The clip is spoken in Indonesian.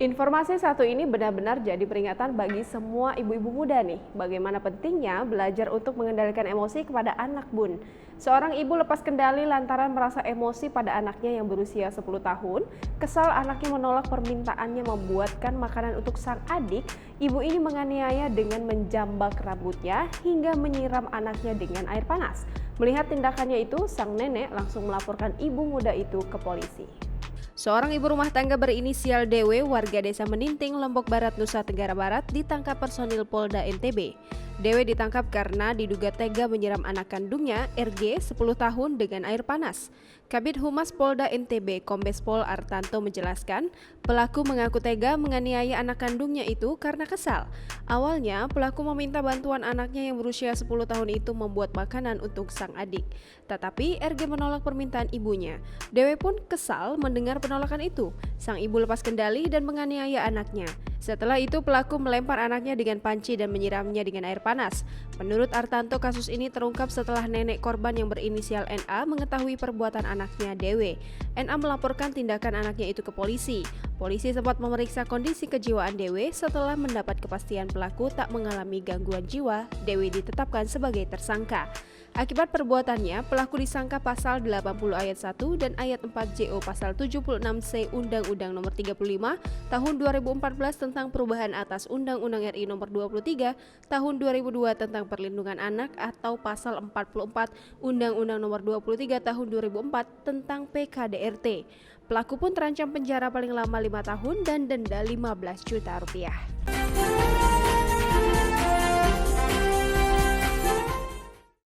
Informasi satu ini benar-benar jadi peringatan bagi semua ibu-ibu muda nih. Bagaimana pentingnya belajar untuk mengendalikan emosi kepada anak bun. Seorang ibu lepas kendali lantaran merasa emosi pada anaknya yang berusia 10 tahun. Kesal anaknya menolak permintaannya membuatkan makanan untuk sang adik. Ibu ini menganiaya dengan menjambak rambutnya hingga menyiram anaknya dengan air panas. Melihat tindakannya itu, sang nenek langsung melaporkan ibu muda itu ke polisi. Seorang ibu rumah tangga berinisial DW warga desa Meninting, Lombok Barat, Nusa Tenggara Barat ditangkap personil Polda NTB. DW ditangkap karena diduga tega menyiram anak kandungnya RG 10 tahun dengan air panas. Kabid Humas Polda NTB Kombes Pol Artanto menjelaskan, pelaku mengaku tega menganiaya anak kandungnya itu karena kesal. Awalnya pelaku meminta bantuan anaknya yang berusia 10 tahun itu membuat makanan untuk sang adik. Tetapi RG menolak permintaan ibunya. DW pun kesal mendengar penolakan itu. Sang ibu lepas kendali dan menganiaya anaknya. Setelah itu pelaku melempar anaknya dengan panci dan menyiramnya dengan air panas. Menurut Artanto, kasus ini terungkap setelah nenek korban yang berinisial NA mengetahui perbuatan anaknya DW. NA melaporkan tindakan anaknya itu ke polisi. Polisi sempat memeriksa kondisi kejiwaan DW. Setelah mendapat kepastian pelaku tak mengalami gangguan jiwa, DW ditetapkan sebagai tersangka. Akibat perbuatannya, pelaku disangka pasal 80 ayat 1 dan ayat 4 JO pasal 76C Undang-Undang Nomor 35 Tahun 2014 tentang perubahan atas Undang-Undang RI Nomor 23 Tahun 2002 tentang perlindungan anak atau pasal 44 Undang-Undang Nomor 23 Tahun 2004 tentang PKDRT. Pelaku pun terancam penjara paling lama 5 tahun dan denda 15 juta rupiah.